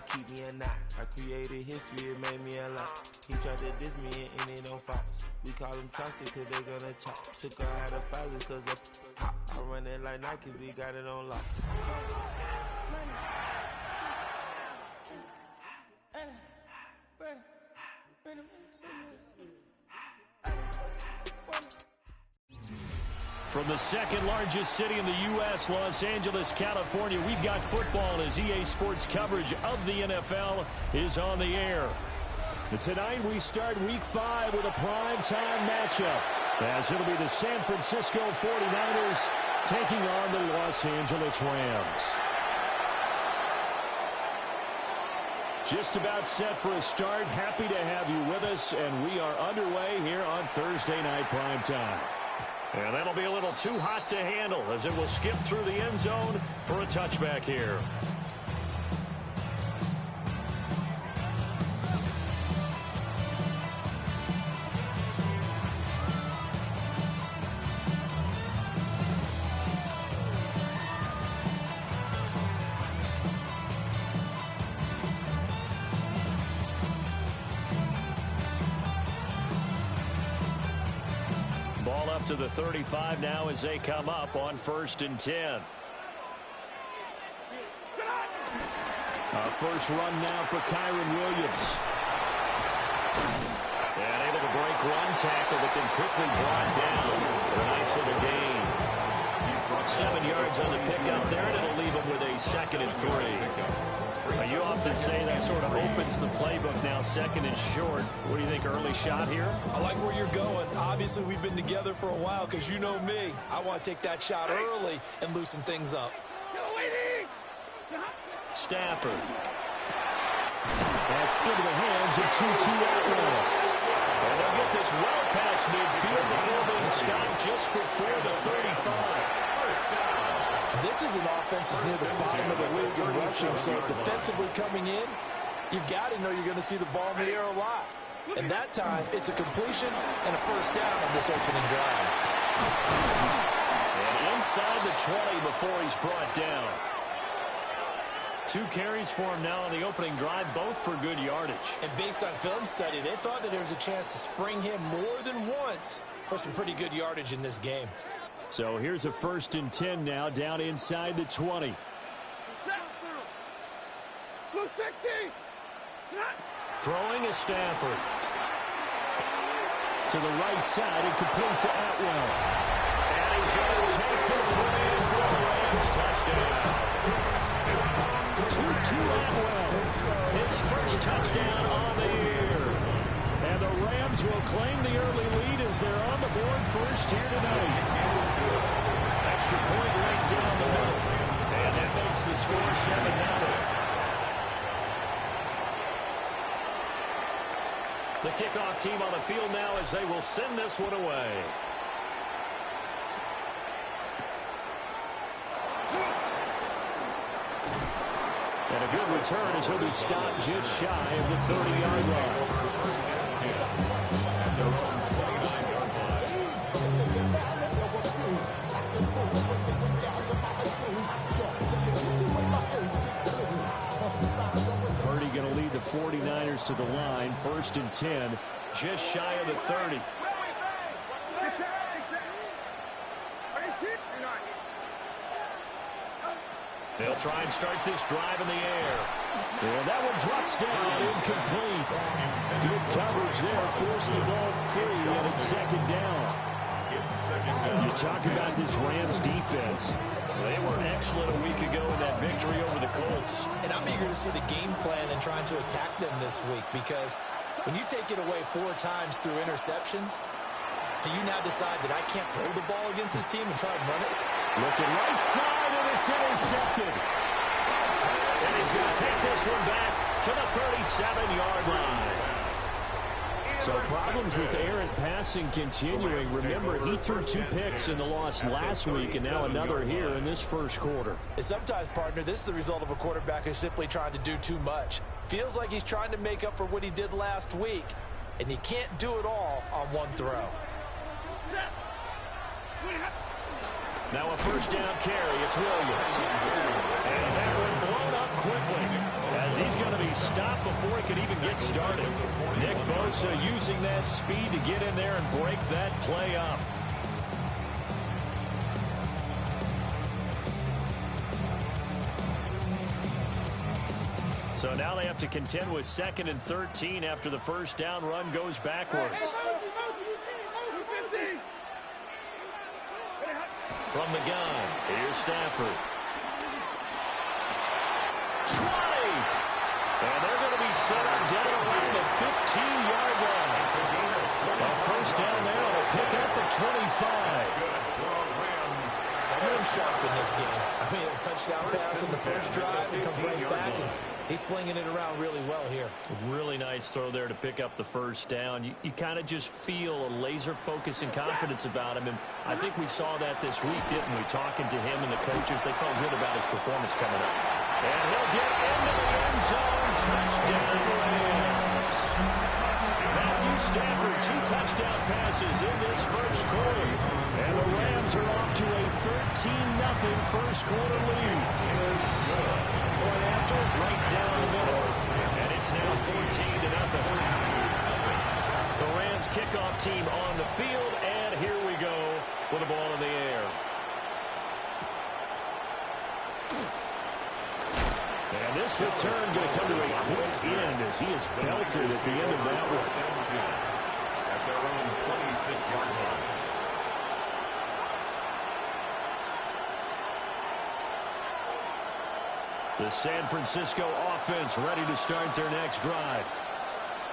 to keep me a knot. I created history, it made me a lot. He tried to diss me and it on Fox. We call him Chauncey cause they gonna chop. Took her out of filers cause I hot. I run it like Nike, we got it on lock. From the second largest city in the U.S., Los Angeles, California, we've got football as EA Sports coverage of the NFL is on the air. And tonight we start Week 5 with a primetime matchup, as it'll be the San Francisco 49ers taking on the Los Angeles Rams. Just about set for a start. Happy to have you with us, and we are underway here on Thursday Night Primetime. And that'll be a little too hot to handle as it will skip through the end zone for a touchback here. To the 35 now as they come up on 1st and 10. First run now for Kyren Williams. And able to break one tackle, but then quickly brought down. A nice little gain. 7 yards on the pickup there, and it'll leave him with a 2nd and 3. You often say that sort of opens the playbook now, 2nd and short. What do you think, early shot here? I like where you're going. Obviously, we've been together for a while because you know me. I want to take that shot early and loosen things up. Stafford. That's into the hands of Tutu Atwell. And they'll get this well past midfield before being stopped just before the 35. This is an offense that's near the bottom of the league in rushing, so defensively coming in, you've got to know you're going to see the ball in the air a lot. And that time, it's a completion and a first down on this opening drive. And inside the 20 before he's brought down. 2 carries for him now on the opening drive, both for good yardage. And based on film study, they thought that there was a chance to spring him more than once for some pretty good yardage in this game. So here's a 1st and 10 now, down inside the 20. Throwing is Stafford. To the right side and complete to Atwell. And he's going to take this one in for a Rams touchdown. Tutu Atwell, his first touchdown on the year. And the Rams will claim the early lead as they're on the board first here tonight. Extra point right down the middle. And that makes the score 7-0. The kickoff team on the field now as they will send this one away. And a good return as he'll be stopped just shy of the 30-yard line. Purdy going to lead the 49ers to the line. 1st and 10, just shy of the 30. They'll try and start this drive in the air. And that one drops down, incomplete. Good coverage there, forced the ball free, and it's 2nd down. You talk about this Rams defense. They were excellent a week ago in that victory over the Colts. And I'm eager to see the game plan and trying to attack them this week, because when you take it away 4 times through interceptions, do you now decide that I can't throw the ball against this team and try and run it? Looking right side, and it's intercepted. And he's going to take this one back to the 37-yard line. So problems with errant passing continuing. Remember, he threw 2 picks in the loss last week, and now another here in this first quarter. And sometimes, partner, this is the result of a quarterback who's simply trying to do too much. Feels like he's trying to make up for what he did last week, and he can't do it all on one throw. Now a first down carry. It's Williams. And that one blown up quickly as He's going to be stopped before he can even get started. Nick Bosa using that speed to get in there and break that play up. So now they have to contend with 2nd and 13 after the first down run goes backwards. From the gun, here's Stafford. 20! And they're going to be set up down around the 15-yard line. A first down there, and they'll pick up the 25. Someone sharp in this game. I mean, a touchdown pass on the first drive, and comes right back, and he's flinging it around really well here. Really nice throw there to pick up the first down. You kind of just feel a laser focus and confidence about him, and I think we saw that this week, didn't we? Talking to him and the coaches, they felt good about his performance coming up. And he'll get into the end zone. Touchdown, Rams. Matthew Stafford, 2 touchdown passes in this first quarter. And the Rams are off to a 13-0 first quarter lead. Point after, right down the middle. And it's now 14-0. The Rams kickoff team on the field, and here we go with the ball in the air. And this return going to come to a quick end as he is belted at the end of that one. At their own 26-yard line. The San Francisco offense ready to start their next drive.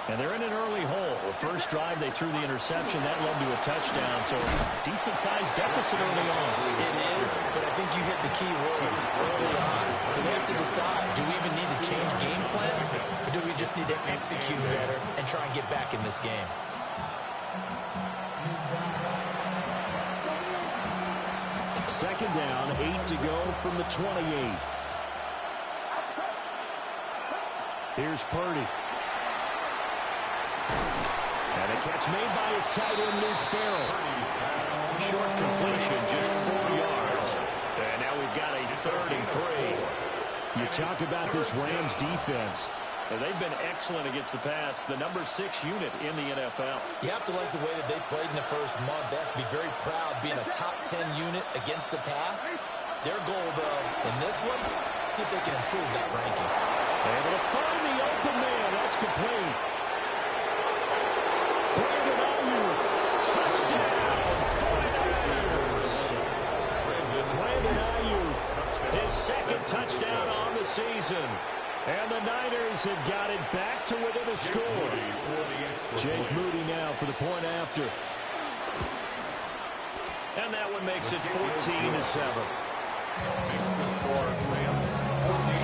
And they're in an early hole. The first drive, they threw the interception. That led to a touchdown. So decent-sized deficit early on. It is, but I think you hit the key words early on. So they have to decide, do we even need to change game plan? Or do we just need to execute better and try and get back in this game? Second down, 8 to go from the 28. Here's Purdy. And a catch made by his tight end, Luke Farrell. Short completion, just 4 yards. And now we've got a 3rd and 3. You talk about this Rams defense. They've been excellent against the pass, the number 6 unit in the NFL. You have to like the way that they played in the first month. They have to be very proud being a top 10 unit against the pass. Their goal, though, in this one, see if they can improve that ranking. Able to find the open man. That's complete. Brandon Ayuk. Touchdown. 49ers. Brandon Ayuk. His 2nd touchdown on the season. And the Niners have got it back to within a score. Jake Moody now for the point after. And that one makes it 14-7. Makes the score Rams 14,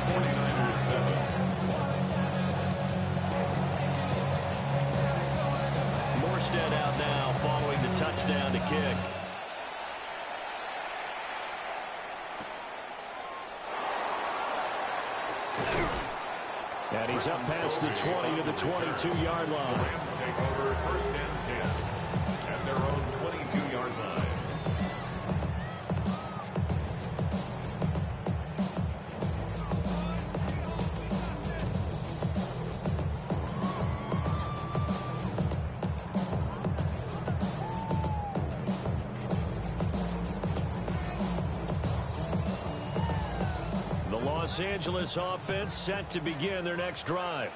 49ers 7. Morstead out now following the touchdown to kick. And he's up past the 20 to the 22-yard line. Rams take over 1st and 10 at their own 22-yard line. Los Angeles offense set to begin their next drive.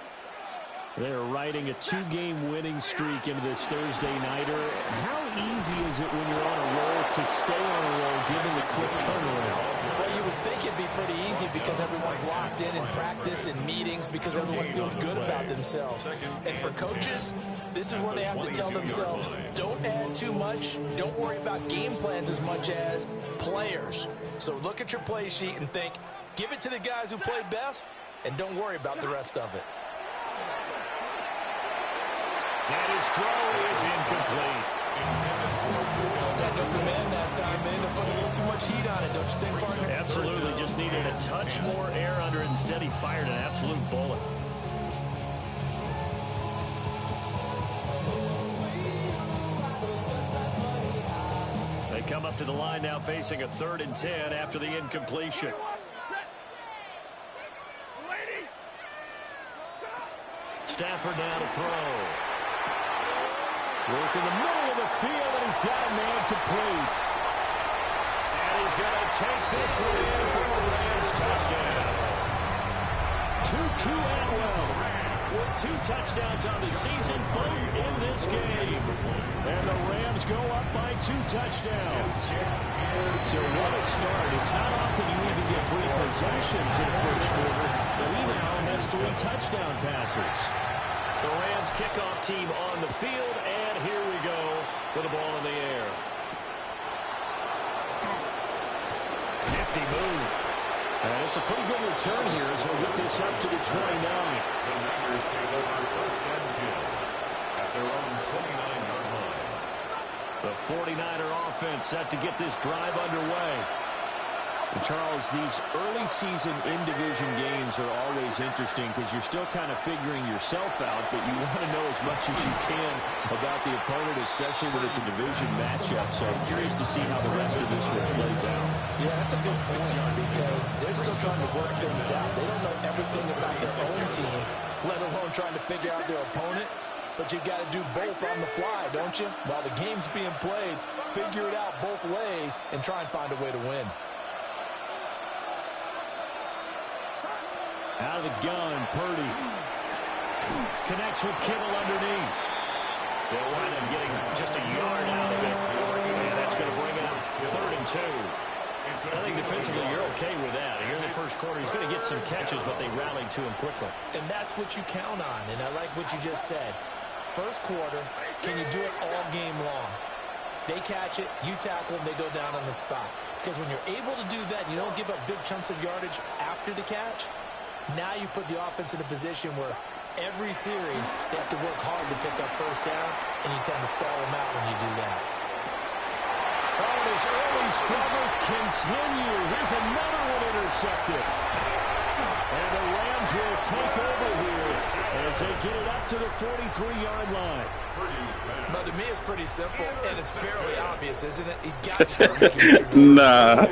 They're riding a 2-game winning streak into this Thursday nighter. How easy is it when you're on a roll to stay on a roll given the quick turnaround? Well, you would think it'd be pretty easy because everyone's locked in practice and meetings because everyone feels good about themselves. And for coaches, this is where they have to tell themselves, don't add too much, don't worry about game plans as much as players. So look at your play sheet and think, give it to the guys who played best, and don't worry about the rest of it. And his throw is incomplete. Got no command that time, man. They put a little too much heat on it, don't you think, partner? Absolutely. Just needed a touch more air under it. Instead, he fired an absolute bullet. They come up to the line now facing a 3rd and 10 after the incompletion. Ready? Stafford now to throw. Work in the middle of the field, and he's got a man complete. And he's going to take this one in for a Rams touchdown. Tutu Atwell with 2 touchdowns on the season, both in this game. And the Rams go up by 2 touchdowns. So what a start. It's not often you even get 3 possessions in the first quarter, but he now has 3 touchdown passes. The Rams kickoff team on the field, and here we go with the ball in the air. Nifty move. And it's a pretty good return here as we'll get this up to the 29. The Niners take over 1st and 10 at their own 29-yard line. The 49er offense set to get this drive underway. And Charles, these early season in-division games are always interesting because you're still kind of figuring yourself out, but you want to know as much as you can about the opponent, especially when it's a division matchup. So I'm curious to see how the rest of this one plays out. Yeah, that's a good point because they're still trying to work things out. They don't know everything about their own team, let alone trying to figure out their opponent. But you've got to do both on the fly, don't you? While the game's being played, figure it out both ways and try and find a way to win. Out of the gun, Purdy. Connects with Kittle underneath. They'll wind up getting just a yard out of it. And that's going to bring up 3rd and 2. I think defensively you're okay with that. Here in the first quarter, he's going to get some catches, but they rallied to him quickly. And that's what you count on, and I like what you just said. First quarter, can you do it all game long? They catch it, you tackle them, they go down on the spot. Because when you're able to do that, you don't give up big chunks of yardage after the catch. Now you put the offense in a position where every series they have to work hard to pick up first downs, and you tend to stall them out when you do that. Oh, his early struggles continue. Here's another one intercepted. And the Rams will take over here as they get it up to the 43-yard line. But to me, it's pretty simple, and it's fairly obvious, isn't it? He's got to start making Nah.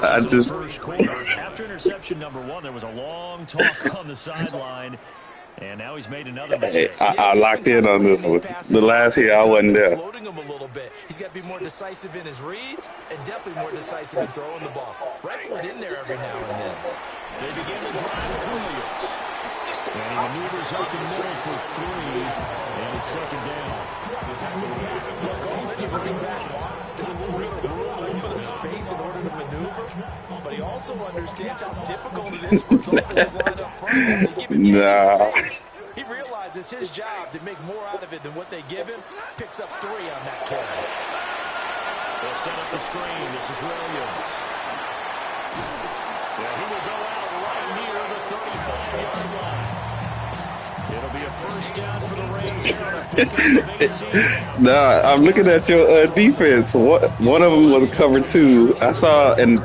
I just... After interception number 1, there was a long talk on the sideline. And now he's made another mistake. I locked in on this one. The last year I wasn't there. Floating him a little bit. He's got to be more decisive in his reads and definitely more decisive in throwing the ball. Rifle it in there every now and then. They begin the drive with Williams. And he maneuvers up the middle for 3. And it's 2nd down. Look, all that running back wants is a little bit of room, a little bit of space in order to maneuver. But he also understands how difficult it is for his offensive line up front. So space. He realizes his job to make more out of it than what they give him. Picks up 3 on that carry. They'll set up the screen. This is Williams. Yeah, he will go out right near the 35-yard line. It'll be a first down for the Rams here on a pickup of 18. Nah, I'm looking at your defense. One of them was cover 2. I saw, and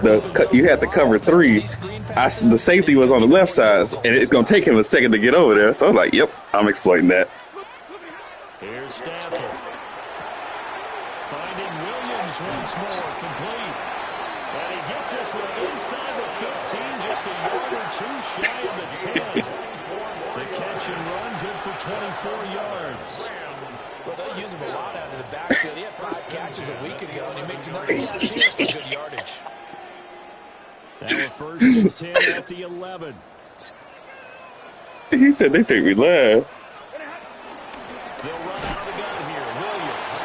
you had to cover 3. The safety was on the left side, and it's going to take him a second to get over there. So I was like, yep, I'm exploiting that. Here's Stafford. Finding Williams once more, complete. And he gets this one inside the 15, just a yard or 2 shy of the 10. The catch and run, good for 24 yards. Well, they use him a lot out of the backfield. He had 5 catches a week ago, and he makes another catch here for good yardage. Now a 1st and 10 at the 11. He said they think we laugh. They'll run out of the gun here. Williams.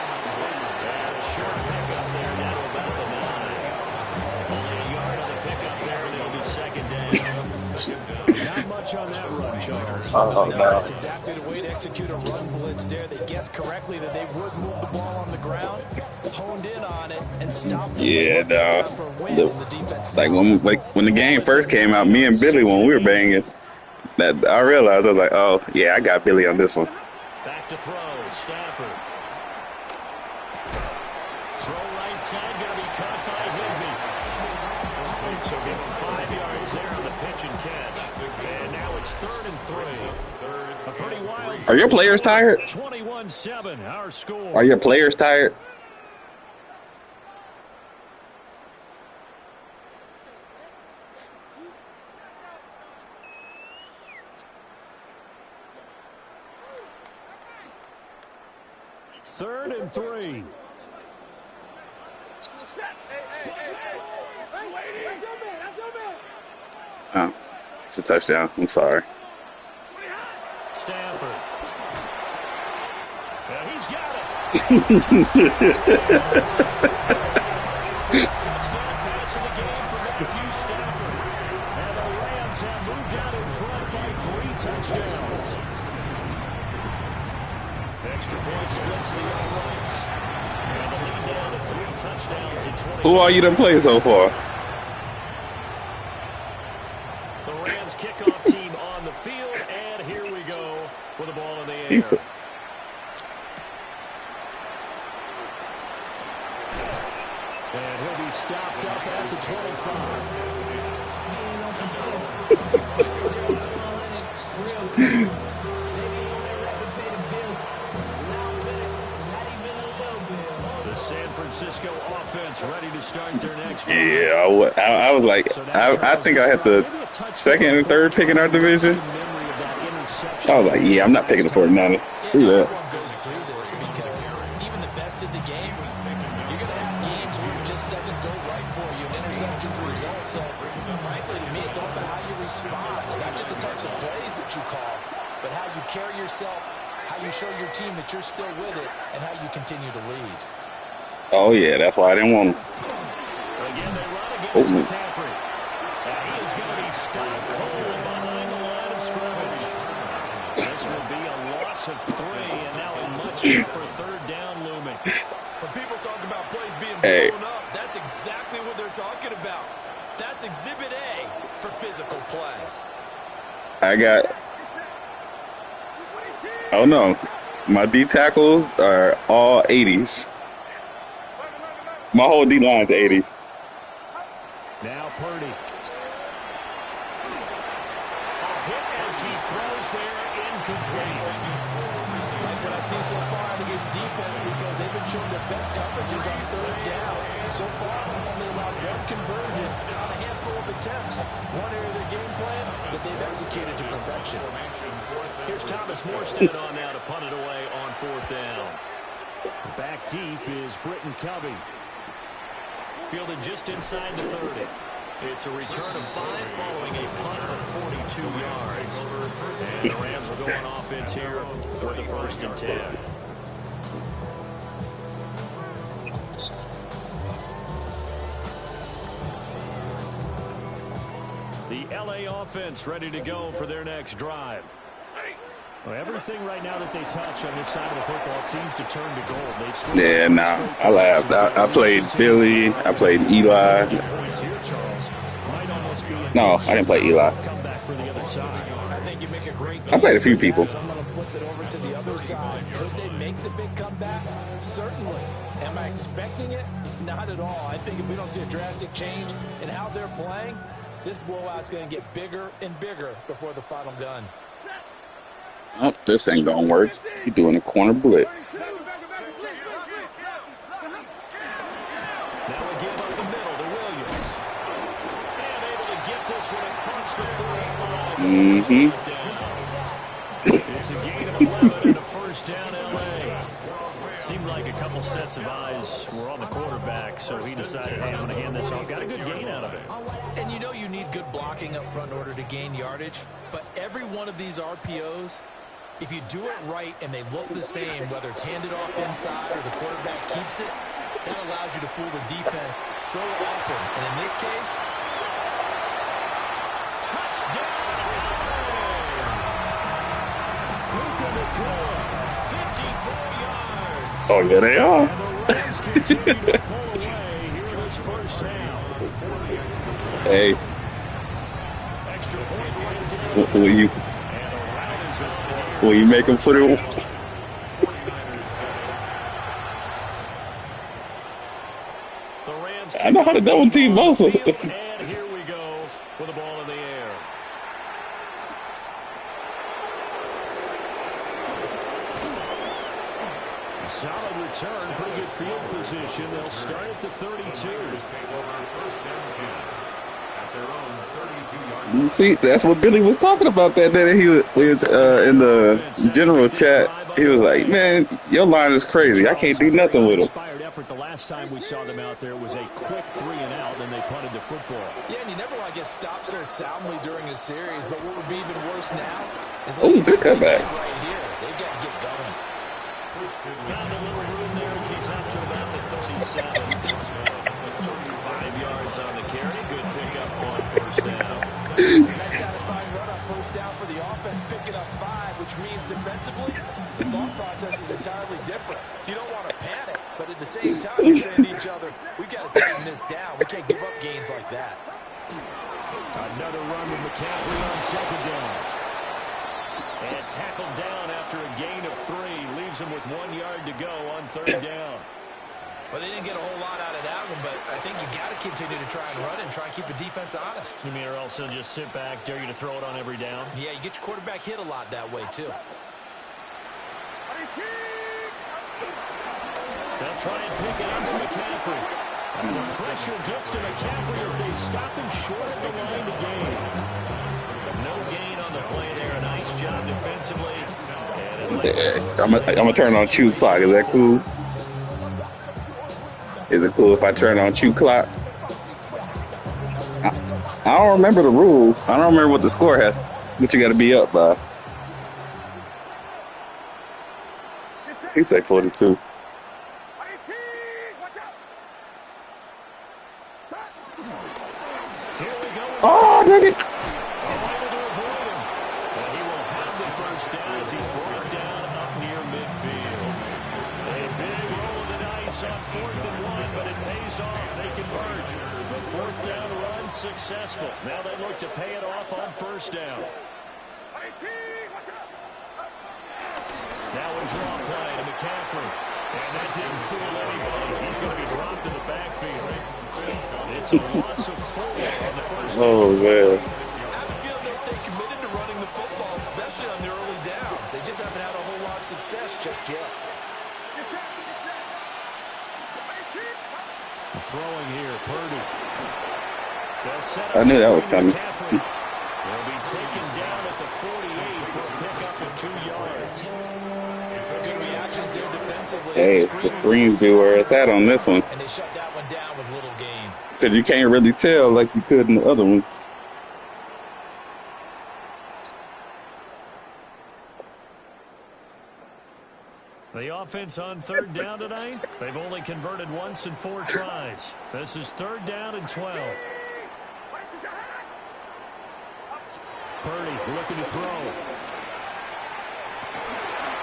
And a short pickup there down about the 9. Only a yard on the pickup there, and it'll be 2nd down. Not much on that run, Charles. Oh, no. That's exactly the way to execute a run blitz there. They guessed correctly that they would move the ball on the ground, honed in on it, and stopped them. Yeah, when the game first came out, me and Billy, when we were banging, that I realized, I was like, oh, yeah, I got Billy on this one. Back to throw, Stafford. Throw right side, going to be caught by Higbee. So give him 5 yards there on the pitch and catch. And now it's 3rd and 3. A pretty wild. Are your players tired? 21-7, our score. Are your players tired? 3rd and 3. Oh, it's a touchdown. I'm sorry. Stafford. And he's got it. Touchdown pass in the game for Matthew Stafford. And the Rams have moved out in front by 3 touchdowns. Extra point splits the uprights. And the lead down to 3 touchdowns in 20. Who are you done playing so far? The Rams kickoff team on the field, and here we go with the ball in the air. And he'll be stopped up at the 25. The San Francisco offense ready to start their next drive. Yeah, I was like, I think I had the second and third pick in our division. I was like, yeah, I'm not picking the 49ers. Screw that. Goes through this because even the best in the game, you're going to have games where it just doesn't go right for you. An interception's result. So, frankly, to me, it's all about how you respond. Not just the types of plays that you call, but how you carry yourself, how you show your team that you're still with it, and how you continue to lead. Oh, yeah, that's why I didn't want him. Again, they run against McCaffrey. He is going to be stopped cold behind the line of scrimmage. This will be a loss of 3, and now a much tougher 3rd down looming. When people talk about plays being blown up, that's exactly what they're talking about. That's Exhibit A for physical play. I got, oh no, my D tackles are all 80s. My whole D line's 80. Now Purdy. A hit as he throws there, incomplete. Like what I see so far out of this defense, because they've been showing their best coverages on 3rd down. So far, only allowed 1 conversion on a handful of attempts. One area of their game plan that they've executed to perfection. Here's Thomas Morstead on now to punt it away on 4th down. Back deep is Britton Covey. Fielded just inside the 30. It's a return of 5 following a punt of 42 yards. And the Rams will go on offense here with the 1st and 10. The LA offense ready to go for their next drive. Well, everything right now that they touch on this side of the football, it seems to turn to gold. Yeah, nah, I laughed. I played Billy. I played Eli. No, I didn't play Eli. I think you make a great I played a few people. I'm going to flip it over to the other side. Could they make the big comeback? Certainly. Am I expecting it? Not at all. I think if we don't see a drastic change in how they're playing, this blowout's going to get bigger and bigger before the final gun. Oh, this ain't gonna work. You're doing a corner blitz. Now we give up the middle to Williams. And able to get this one across the 45. It's a gain of 11 and a 1st down LA. Seemed like a couple sets of eyes were on the quarterback, so he decided, hey, I'm going to hand this off. Got a good gain out of it. And you know you need good blocking up front in order to gain yardage, but every one of these RPOs, if you do it right and they look the same, whether it's handed off inside or the quarterback keeps it, that allows you to fool the defense so often. And in this case, Touchdown! Puka Nacua, 54 yards. Oh, yeah, they are. And the Rams continue to pull away here in this 1st half. Hey, Extra point right down. will you make them put it? I know how to double team both of them. And here we go with the ball in the air. A solid return, pretty good field position. They'll start at the 32. See, that's what Billy was talking about that day. He was in the general chat. He was like, man, your line is crazy. I can't do nothing with him. Inspired effort the last time we saw them out there was a quick 3 and out, and they punted the football. Yeah, and you never want to get stopped so soundly during a series, but what would be even worse now is Oh, good cutback. right here. They've got to get going. Found a little room there as he's up to about the 37. 5 yards on the carry. Good pickup on first down. Nice satisfying run on first down for the offense, picking up 5, which means defensively, the thought process is entirely different. You don't want to panic, but at the same time, you're saying to each other, we've got to tighten this down. We can't give up gains like that. Another run with McCaffrey on second down. And tackled down after a gain of 3. Leaves him with 1 yard to go on third down. Well, they didn't get a whole lot out of that one, but I think you got to continue to try and run and try and keep the defense honest. You mean or else he'll just sit back, dare you to throw it on every down? Yeah, you get your quarterback hit a lot that way, too. They'll try and pick it up to McCaffrey. And the pressure gets to McCaffrey as they stop him short of the line to gain. No gain on the play there. Nice job defensively. I'm gonna turn on chew clock. Is that cool? Is it cool if I turn on chew clock? I don't remember the rule. I don't remember what the score has. What you got to be up by. He say 42. Oh, did it? Successful. Now they look to pay it off on first down. Now a draw play to McCaffrey. And that didn't fool anybody. He's going to be dropped in the backfield. It's a loss of 4 on the first down. Oh, man. I have a feeling they'll stay committed to running the football, especially on the early downs. They just haven't had a whole lot of success just yet. Throwing here, Purdy. I knew that was coming. They'll be taken down at the 48 for a pickup of 2 yards. Good reactions there defensively. Hey, the screens be where it's at on this one. And they shut that one down with little gain. Because you can't really tell like you could in the other ones. The offense on third down tonight, they've only converted once in 4 tries. This is third down and 12. Purdy looking to throw.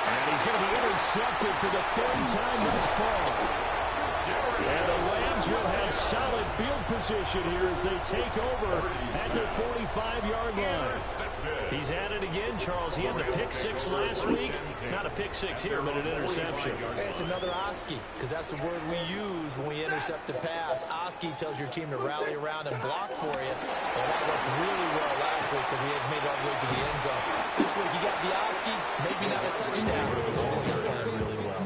And he's going to be intercepted for the 3rd time thus far. And the Rams will have solid field position here as they take over at their 45-yard line. He's at it again, Charles. He had the pick 6 last week. Not a pick 6 here, but an interception. Hey, it's another Oski, because that's the word we use when we intercept the pass. Oski tells your team to rally around and block for you. And that worked really well last week because he had made it all the way to the end zone. This week he got the Oski, maybe not a touchdown, but he's playing really well.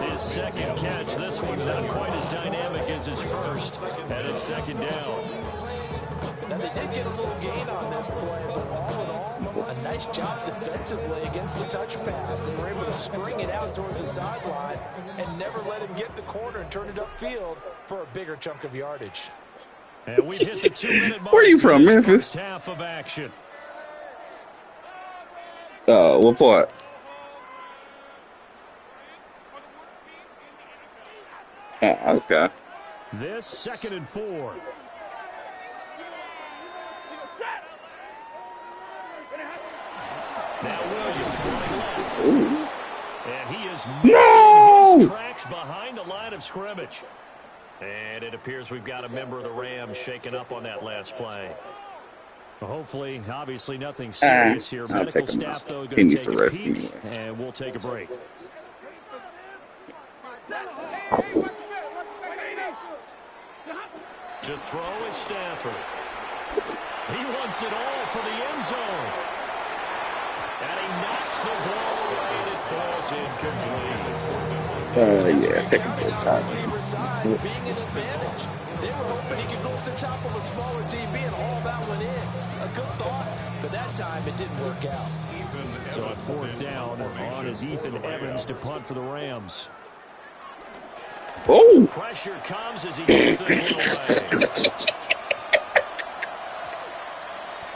His second catch, this one not quite as dynamic as his first, and it's second down. Now, they did get a little gain on this play, but all in all, a nice job defensively against the touch pass. They were able to string it out towards the sideline and never let him get the corner and turn it upfield for a bigger chunk of yardage. And we've hit the 2-minute mark. Where are you from, Memphis? First half of action. What part? Okay. This 2nd and 4. Now Williams going left. Ooh. And he is No! his tracks behind the line of scrimmage. And it appears we've got a member of the Rams shaken up on that last play. Well, hopefully, obviously nothing serious here. I'll Medical take him staff, off. though, He going to needs take to a rest peek, anyway. and we'll take a break. To throw is Stafford. He wants it all for the end zone. And he knocks the ball away and it falls incomplete. Yeah, take a good Receiver size being an advantage. They were hoping he could go up the top of a smaller DB and haul that one in. A good thought, but that time it didn't work out. So on fourth down, on is Ethan Evans to punt for the Rams. Oh! Pressure comes as he gets this one away.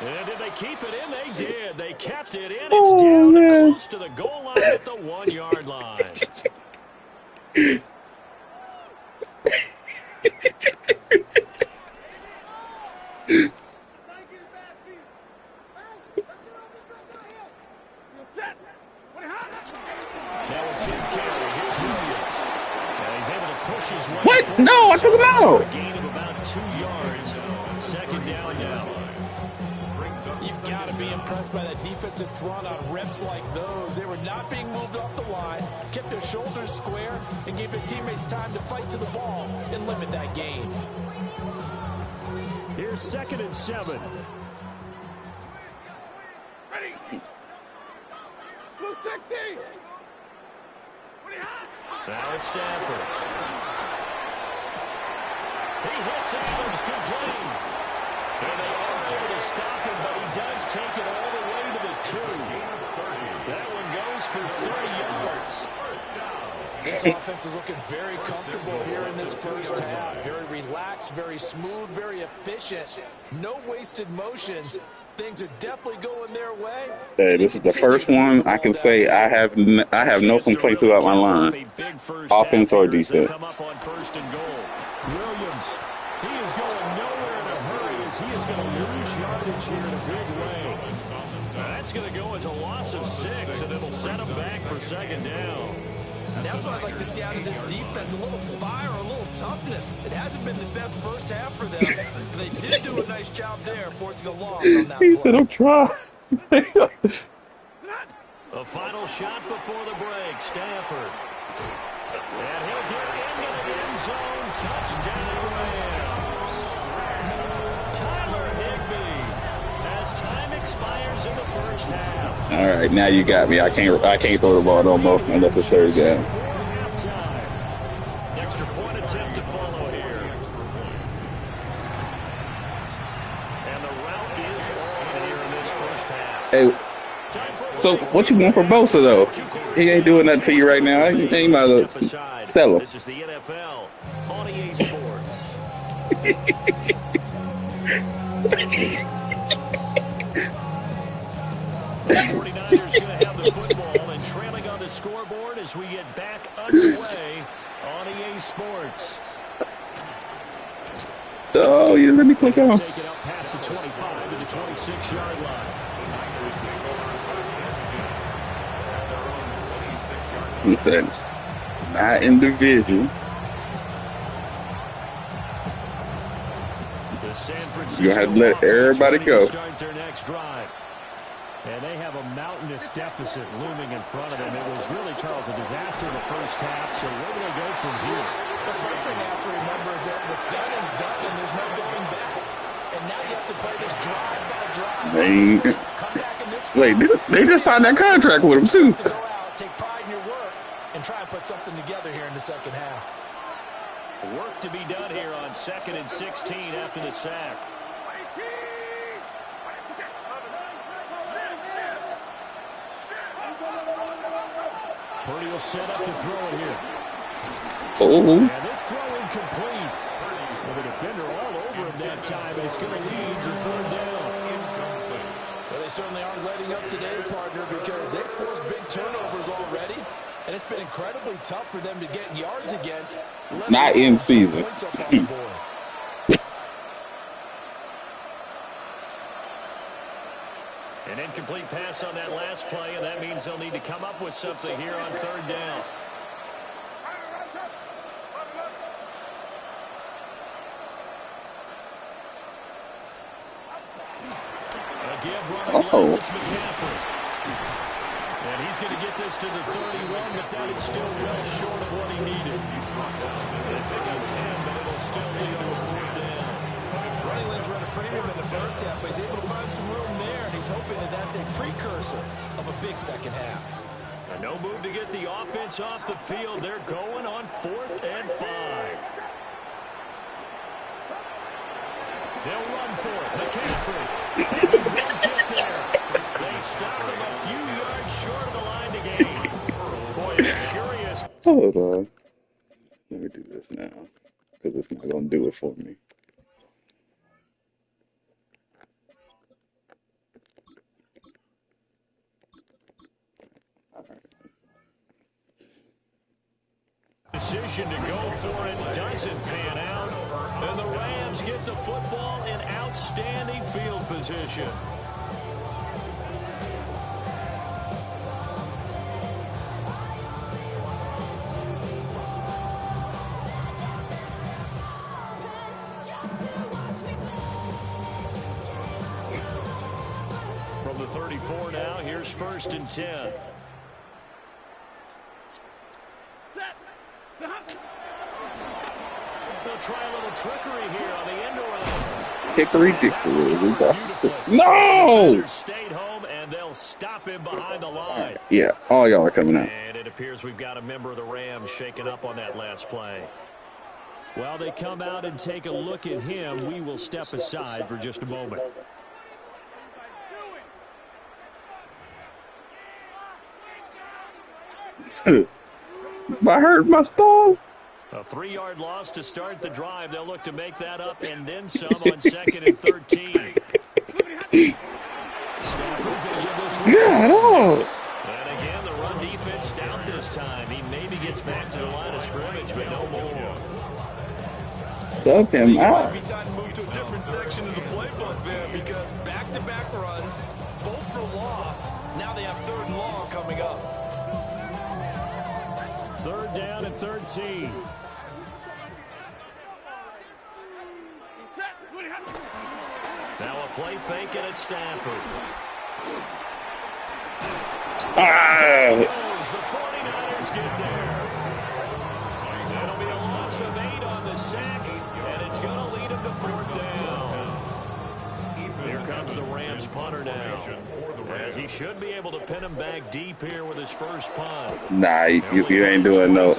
And did they keep it in? They did. They kept it in. It's down and close to the goal line at the 1-yard line. What? No, I took him out. A gain of about 2 yards. Second down now. You've got to be impressed by that defensive front on reps like those. They were not being moved off the line, kept their shoulders square, and gave their teammates time to fight to the ball and limit that gain. Here's 2nd and 7. Ready. Blue 16. Now it's Stafford. He hits Adams complete. And they are able to stop him, but he does take it all the way to the 2. That one goes for 30 yards. This offense is looking very comfortable here in this first half. Very relaxed, very smooth, very efficient. No wasted motions. Things are definitely going their way. Hey, this is the first one I can say I have no complaint throughout my line, offense or defense. Come up on 1st and goal. Williams, he is going nowhere in a hurry as he is going to lose yardage here in a big way. That's going to go as a loss of 6, and it'll set him back for 2nd down. And that's what I'd like to see out of this defense, a little fire, a little toughness. It hasn't been the best first half for them, but they did do a nice job there, forcing a loss on that He play. said, I'm trying. A final shot before the break, Stafford. And he'll get into the end zone. Touchdown, Rams. Tyler Higbee, as time expires in the first half. All right, now you got me. I can't throw the ball no more unless it's 3rd down. Extra point attempt to follow here. And the route is on here in this first half. Hey, so what you want for Bosa though? He ain't doing nothing for you right now. He might as well sell him. This is the NFL on EA Sports. The 49ers going to have the football and trailing on the scoreboard as we get back underway on EA Sports. Oh, you let me click on. Take it up past the 25 to the 26-yard line. He said, not individual. The San Francisco You have to let everybody go. Start their next drive. And they have a mountainous deficit looming in front of them. It was really, Charles, a disaster in the first half. So where do they go from here? The first thing I have to remember is that what's done is done, and there's no going back. And now you have to play this drive by drive. Come back in this Wait, they just signed that contract with him too. to go out, take pride in your work, and try and put something together here in the second half. Work to be done here on 2nd and 16 after the sack. Purdy will set up to throw it here. Oh, And this throw incomplete. Well, the defender all over him that time, and it's going to lead to 3rd down. Well, they certainly aren't letting up today, partner, because they've forced big turnovers already, and it's been incredibly tough for them to get yards against. not in season. Points up on the board. An incomplete pass on that last play, and that means they'll need to come up with something here on 3rd down. A give running left, it's McCaffrey. And he's going to get this to the 31, but that is still well short of what he needed. They pick up 10, but it'll still lead to a 4th down. Running lanes were at a premium in the first half, but he's able to find some room there, and he's hoping that that's a precursor of a big second half. And no move to get the offense off the field. They're going on 4th and 5. They'll run for it. McCaffrey. And he won't get there. They stop him a few yards short of the line to gain. Boy, it's curious. Hold on. Let me do this now, because it's not going to do it for me. All right. Decision to go for it doesn't pan out. And the Rams get the football in outstanding field position. From the 34 now, here's 1st and 10. They'll try a little trickery here on the end around. Hickory dickory. No! Stayed home, and they'll stop him behind the line. Yeah, all y'all are coming out. And it appears we've got a member of the Rams shaken up on that last play. While they come out and take a look at him, we will step aside for just a moment. I hurt my stalls. A 3-yard loss to start the drive. They'll look to make that up and then some on 2nd and 13. Stafford going to give this one. Yeah, And again, the run defense stout this time. He maybe gets back to the line of scrimmage, but no more. Stuff him out. Might be time to move to a different section of the playbook there, because back-to-back runs, both for loss. Now they have 3rd and long coming up. 3rd down and 13. Now a play fake, and it's Stafford. The 49ers get there. That'll be a loss of 8 on the sack, and it's going to lead them to 4th down. Here comes the Rams punter now, as he should be able to pin him back deep here with his first punt. Nah, you ain't doing no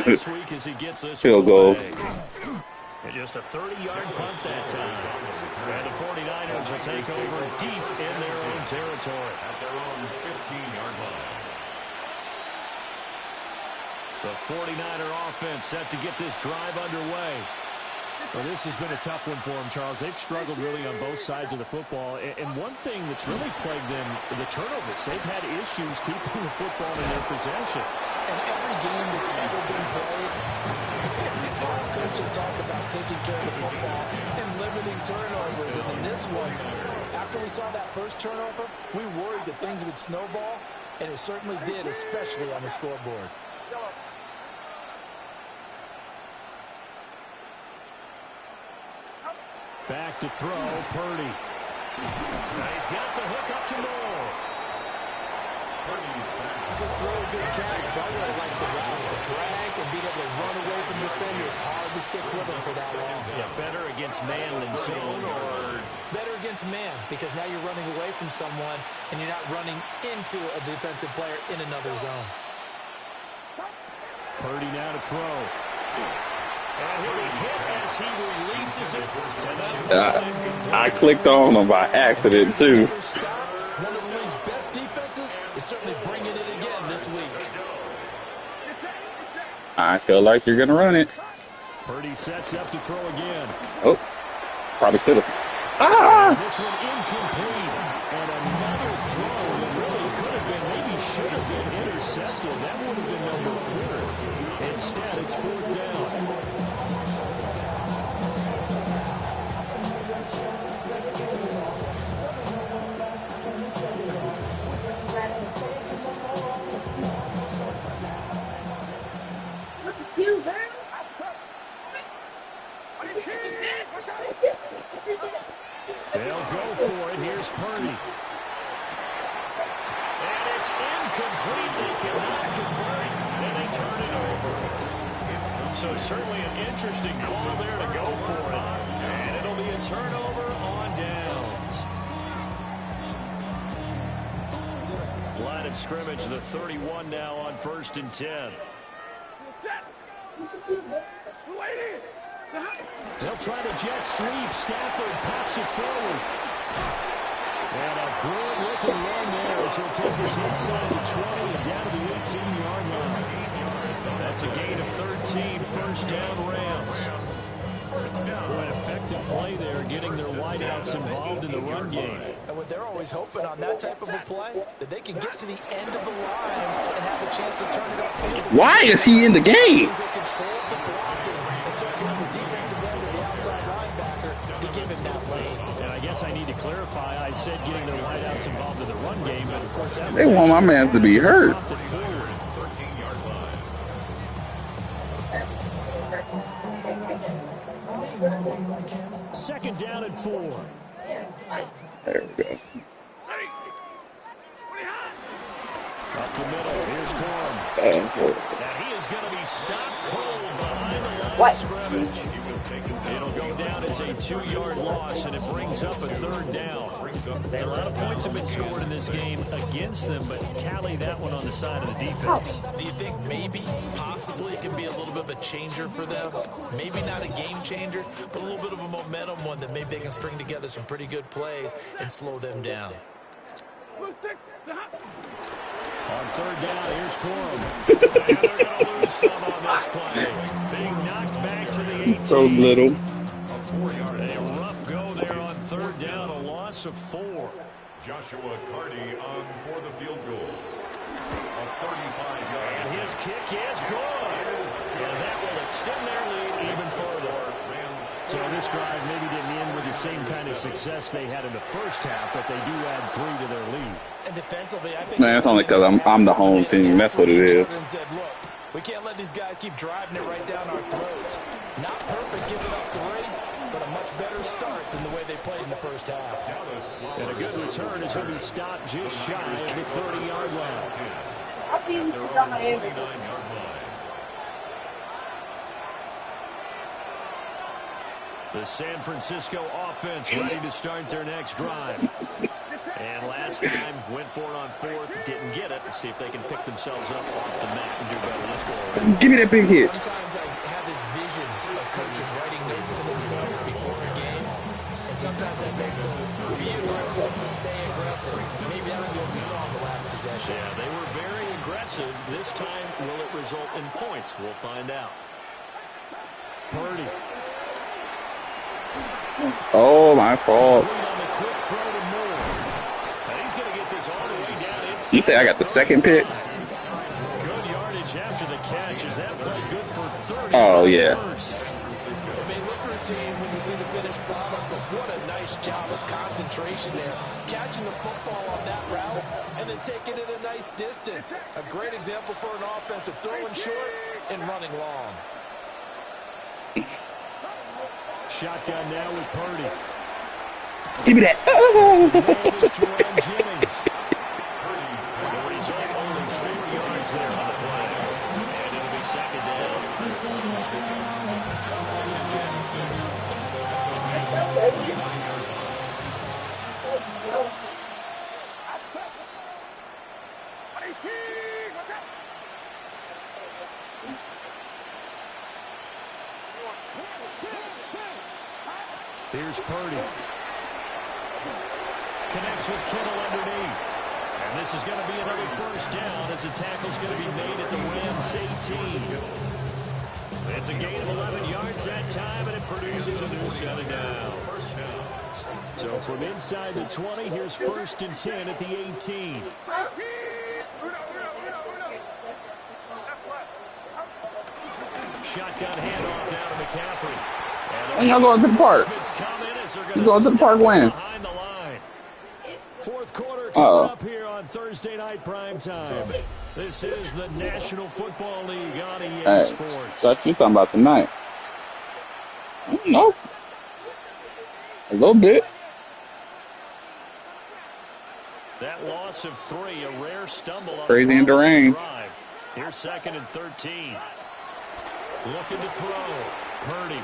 This week as he gets this field goal. And just a 30-yard punt that time. And the 49ers will take over deep in their own territory. At their own 15-yard line. The 49er offense set to get this drive underway. Well, this has been a tough one for them, Charles. They've struggled really on both sides of the football. And one thing that's really plagued them, the turnovers. They've had issues keeping the football in their possession. And every game that's ever been played, coaches talk about taking care of the football and limiting turnovers. And in this one, after we saw that first turnover, we worried that things would snowball, and it certainly did, especially on the scoreboard. Back to throw, Purdy. He's got the hook up to Moore. Good throw, good catch. But I really like the route, the drag, and being able to run away from the defender is hard to stick with him for that long. Yeah, better against man than zone, or better against man, because now you're running away from someone and you're not running into a defensive player in another zone. Purdy now to throw. And he'll be hit as he releases it. I clicked on him by accident, too. One of the league's best defenses is certainly bringing it again this week. I feel like you're going to run it. Purdy sets up to throw again. Oh, probably should have. This one incomplete. And another throw that really could have been, maybe should have been intercepted. That would have been number 4. Instead, it's 4th down. They'll go for it. Here's Purdy. And it's incomplete. They cannot convert, and they turn it over. So certainly an interesting call there to go for it. And it'll be a turnover on downs. Line of scrimmage, the 31 now on 1st and 10. They'll try to jet sweep. Stafford pops it forward. And a good-looking run there as he'll take this inside the 20 and down to the 18-yard line. That's a gain of 13, first down Rams. An effective play there, getting their wideouts involved in the run game. And what they're always hoping on that type of a play, that they can get to the end of the line and have a chance to turn it upfield. Why is he in the game? They controlled the blocking and took care of the defensive end of the outside linebacker to give him that lane. And I guess I need to clarify, I said getting their wideouts involved in the run game, but of course that They want my man to be hurt. Second down and 4. There we go. Up the middle, here's Corum. And he is going to be stopped cold behind the line of scrimmage. It'll go down as a 2-yard loss, and it brings up a third down. A lot of points have been scored in this game against them, but tally that one on the side of the defense. Do you think maybe, possibly, it can be a little bit of a changer for them? Maybe not a game changer, but a little bit of a momentum one that maybe they can string together some pretty good plays and slow them down. On third down, here's Corum. And they're going to lose some on this play. Being knocked back to the 18. So little. A rough go there on third down, a loss of 4. Joshua Carty on for the field goal. A 35-yard. And his kick is good. And that will extend their lead even further. So this drive maybe didn't end with the same kind of success they had in the first half, but they do add 3 to their lead. And defensively, I think Man, it's only because I'm the home team. That's what it is. said, look, we can't let these guys keep driving it right down our throats. Not perfect giving up 3, but a much better start than the way they played in the first half. And a good return is going to be stopped just shy of the 30-yard line. I'll be able to sit on my air. The San Francisco offense ready to start their next drive. And last time, went for it on 4th, didn't get it. Let's see if they can pick themselves up off the mat and do better. Let's go. Give me that big hit. Sometimes I have this vision of coaches writing notes to themselves before a game. And sometimes that makes sense. Be aggressive, stay aggressive. Maybe that's what we saw in the last possession. Yeah, they were very aggressive. This time, will it result in points? We'll find out. Purdy. Oh, my fault. You say I got the second pick? Good yardage after the catch. Is that play good for 30? Oh, yeah. It may look routine when you see the finished product, but what a nice job of concentration there. Catching the football on that route and then taking it a nice distance. A great example for an offense of throwing short and running long. Shotgun now with Purdy. Give me that. Jerome Jennings. The result, only 4 yards there on the play. And it'll be second down. Here's Purdy. Connects with Kittle underneath. And this is going to be another first down as the tackle's going to be made at the Rams 18. It's a gain of 11 yards that time, and it produces a new set of downs. So from inside the 20, here's 1st and 10 at the 18. Shotgun handoff now to McCaffrey. And y'all going to the park. You going to the park when? Fourth quarter coming up here on Thursday night prime time. This is the National Football League on EA Sports. Thought you talking about tonight. I don't know. A little bit. That loss of 3, a rare stumble on Crazy in the rain. Here's 2nd and 13. Looking to throw. Purdy.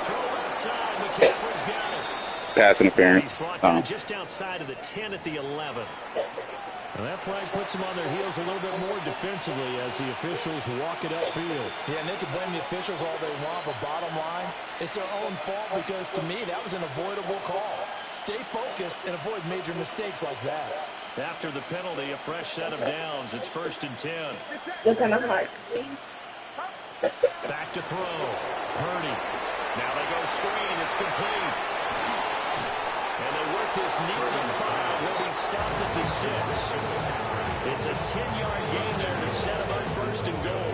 Throw outside. McCaffrey's got it. Pass interference. Just outside of the 10 at the 11. And that flag puts them on their heels a little bit more defensively as the officials walk it upfield. Yeah, and they can blame the officials all they want, but bottom line, it's their own fault because, to me, that was an avoidable call. Stay focused and avoid major mistakes like that. After the penalty, a fresh set of downs. It's 1st and 10. Still kind of hard. Back to throw. Purdy. Now they go screen. It's complete. And they work this near the 5. They'll be stopped at the 6. It's a 10-yard gain there to set them up 1st and goal.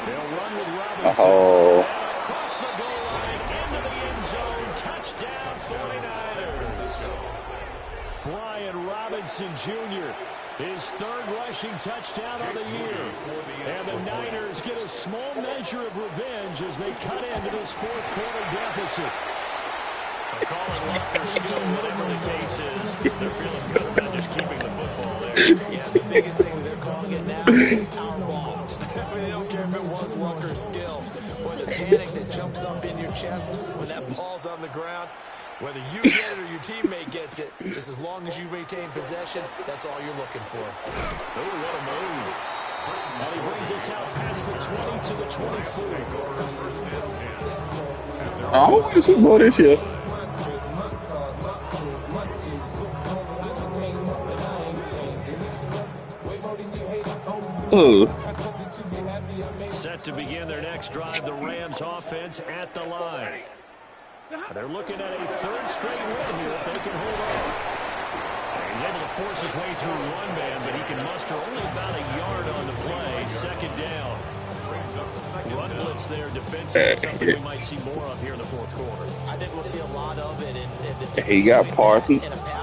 They'll run with Robinson. Oh. Across the goal line, into the end zone. Touchdown, 49ers. Brian Robinson Jr., his 3rd rushing touchdown of the year. And the Niners get a small measure of revenge as they cut into this 4th quarter deficit. They're calling Rucker skill, whatever the case is. They're feeling good about just keeping the football there. Yeah, the biggest thing they're calling it now is our ball. They don't care if it was luck or skill, or the panic that jumps up in your chest when that ball's on the ground. Whether you get it or your teammate gets it, just as long as you retain possession, that's all you're looking for. Oh, what a move. And he brings us out past the 20 to the 24. I want to Super Bowl this year. Set to begin their next drive, the Rams offense at the line. They're looking at a 3rd straight win here if they can hold on. He's able to force his way through one man, but he can muster only about a yard on the play. 2nd down. Run blitz there defensively, something we might see more of here in the 4th quarter. I think we'll see a lot of it in the He got Parsons.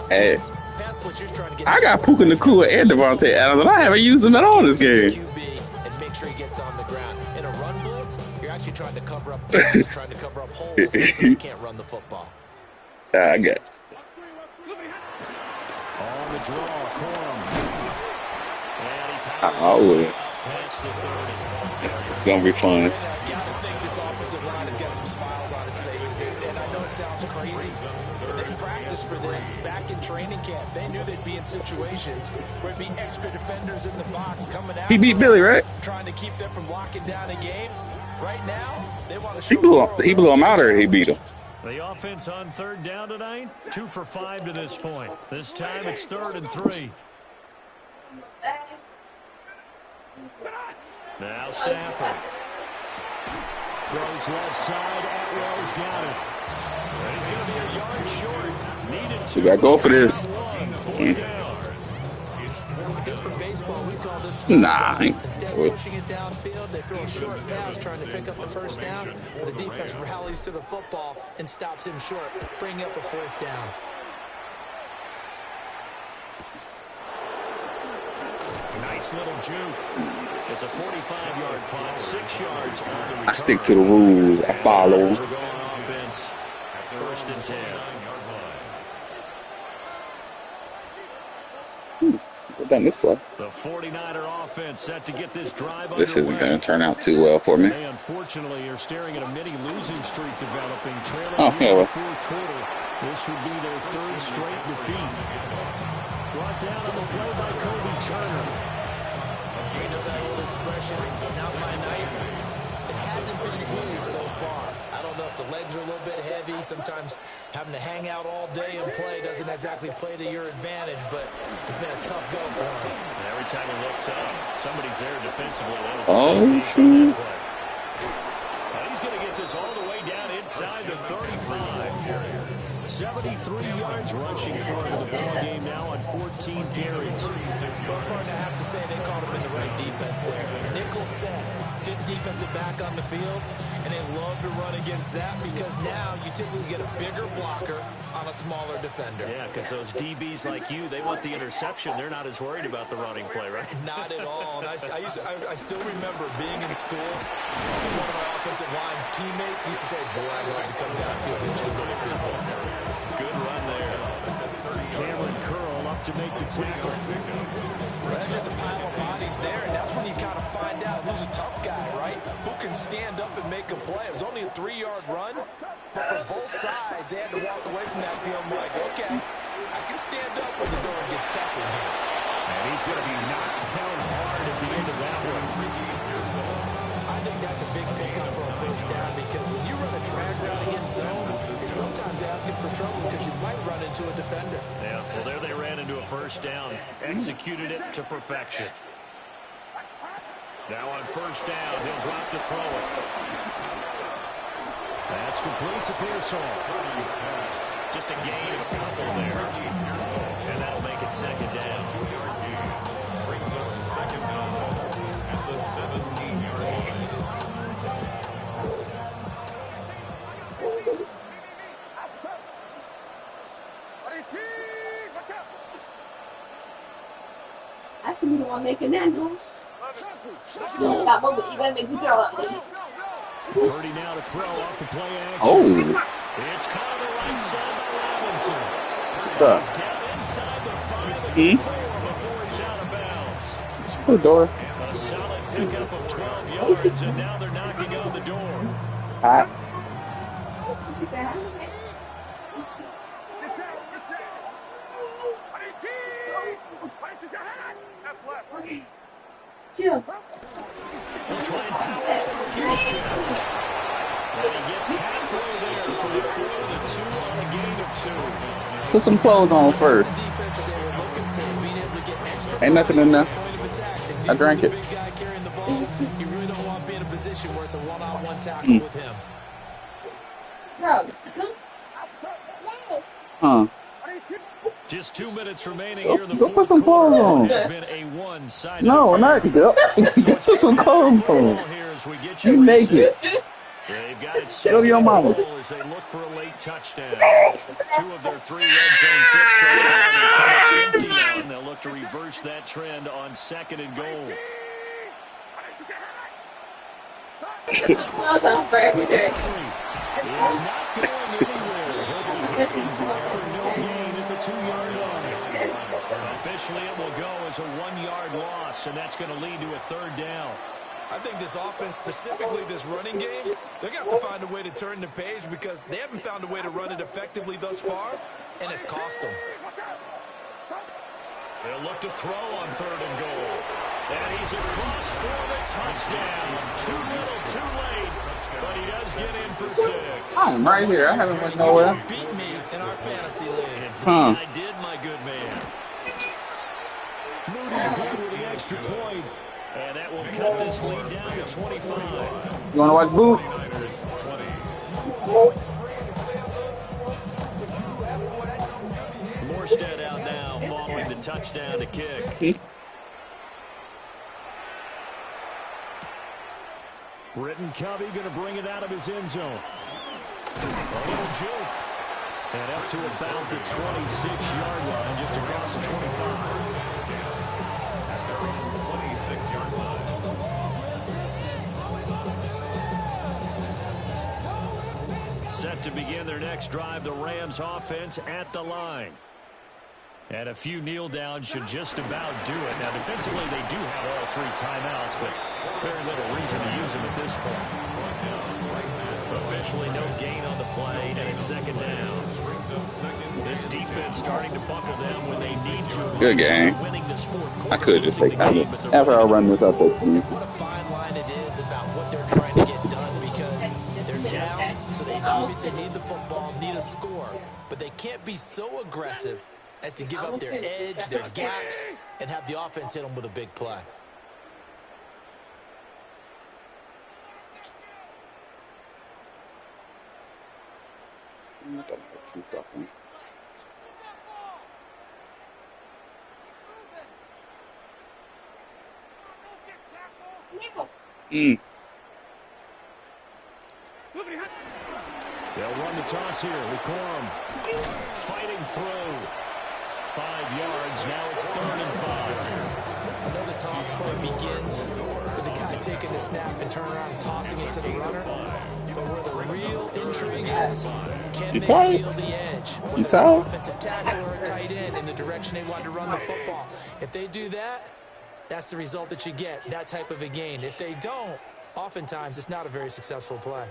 Hey. pass blitz, you're trying to get I got Puka Nacua and Devontae Adams, and I haven't used them at all this game. QB and make sure he gets on the ground. In a run blitz, you're actually trying to cover up gaps, trying to cover up holes so they can't run the football. I got On the draw, Corum. And he powers Oh, past the 30. it's gonna be fun. I gotta think this offensive line has got some smiles on its faces, and I know it sounds crazy, but they practiced for this back in training camp. They knew they'd be in situations where it'd be extra defenders in the box coming out. He beat Billy, right? Trying to keep them from locking down a game. Right now, they want to He blew him out, or he beat him. The offense on 3rd down tonight, 2 for 5 to this point. This time it's 3rd and 3. Now Stafford. Throws left side. Atwell's got it. And he's going to be a yard short. Needed 2. We got to go for this. 4th down. Just for baseball, we call this Nah. instead of pushing it downfield, they throw a short pass trying to pick up the 1st down, but the defense rallies to the football and stops him short, bringing up a 4th down. Nice little juke. It's a 45-yard punt, 6 yards on the return. I stick to the rules. I follow. We're going offense, 1st and 10. What done this play? The 49er offense set to get this drive This isn't underway. going to turn out too well for me. They unfortunately are staring at a mini losing streak developing. Trailing Oh, here yeah, in well. the 4th quarter. This would be their 3rd straight defeat. Brought down on the play by Kobe Turner. You know that old expression, snout by night? It hasn't been his so far. I don't know if the legs are a little bit heavy. Sometimes having to hang out all day and play doesn't exactly play to your advantage, but it's been a tough go for him. And every time he looks up, somebody's there defensively. That was Oh, shoot. He's going to get this all the way down inside the 35. 73 yards rushing for him in the ball game now on 14 carries. Well, partner, I have to say they called him in the right defense there. Nickel set, 5th defensive back on the field, and they love to run against that because now you typically get a bigger blocker on a smaller defender. Yeah, because those DBs like you, they want the interception. They're not as worried about the running play, right? Not at all. And I still remember being in school, one of my offensive line teammates used to say, boy, I'd love to come downfield and shoot little people. Good run there. Cameron Curl up to make the tackle. That's just a pile of bodies there, and that's when you kind of find out who's a tough guy, right? Who can stand up and make a play. It was only a 3-yard run, but for both sides, they had to walk away from that feeling like, okay, I can stand up when the going gets tough in here. And he's going to be knocked down hard at the end of that one. I think that's a big pickup for a first down because when you run a drag route against zone, you're sometimes asking for trouble because you might run into a defender. Yeah, well, there they ran into a first down. Executed it to perfection. Now on first down, he'll drop to throw it. That's complete to Pearsall. Just a gain of a couple there. And that'll make it second down. Brings up second down at the 17-yard line. I should be the one making that noise. Got one, but you gotta make me throw it. Purdy now to throw off the play action. Oh. It's caught on the right side by Robinson. What's up? He's down inside the 5 before it's out of bounds. The door. A solid pickup of 12 yards, and now they're knocking on the door. Hi. Chill. We'll try and power over Houston. And he gets halfway there for the 4-2 on a gain of 2. Put some clothes on first. Ain't nothing in there. I drank it. You really don't want to be in a position where it's a one-on-one tackle with him. Bro. Huh. Just 2 minutes remaining here in the Go fourth put some clothes quarter. on. It's been a one-sided No, affair. not go. Put some clothes on. Here as we get You naked. They've got it Go to your mama. as they look for a late touchdown. 2 of their 3 red zone trips so far they've come up empty now, and they'll look to reverse that trend on 2nd and goal. Well done for everything. Is not going anywhere. He'll be hit and for no gain at the 2-yard line. Officially, it will go as a 1-yard loss, and that's going to lead to a 3rd down. I think this offense, specifically this running game, they're going to have to find a way to turn the page because they haven't found a way to run it effectively thus far, and it's cost them. They'll look to throw on 3rd and goal. And he's across for the touchdown. Too little, too late, but he does get in for 6. I'm right here. I haven't went nowhere. Beat me in our fantasy league. Huh. I did, my good man. Moody good with the extra point. And that will cut this lead down to 25. You want to watch Boot? Morstead out now following the touchdown to kick. Britton Covey going to bring it out of his end zone. A little joke. And up to about the 26-yard line, just across the 25. Set to begin their next drive, the Rams offense at the line. And a few kneel downs should just about do it. Now, defensively, they do have all 3 timeouts, but very little reason to use them at this point. Officially, no gain on the play, and it's 2nd down. This defense starting to buckle down when they need to. Good game. Winning this 4th quarter. I could just take that after I run this up there to me. What a fine line it is about what they're trying to get done because they're down, so they obviously need the football, need a score, but they can't be so aggressive as to give up their edge, their gaps, and have the offense hit them with a big play. They'll run the toss here with Corum. Fighting through. 5 yards. Now it's 3rd and 5. I know the toss play begins with the guy taking the snap and turning around and tossing it to the runner. But where the real intrigue is, can they seal the edge? Whether it's an offensive tackle or a tight end in the direction they want to run the football. If they do that, that's the result that you get, that type of a gain. If they don't, oftentimes it's not a very successful play.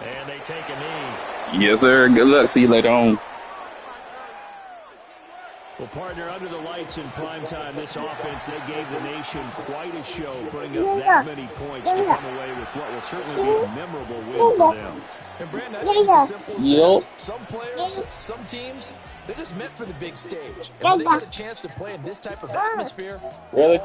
And they take a knee. Yes, sir. Good luck. See you later on. Well, partner, under the lights in prime time, this offense, they gave the nation quite a show, putting up that many points to come away with what will certainly be a memorable win for them. And Brandon, I think it's as simple as Yep. this. Some players, some teams, they're just meant for the big stage. And when they get a chance to play in this type of atmosphere, Really?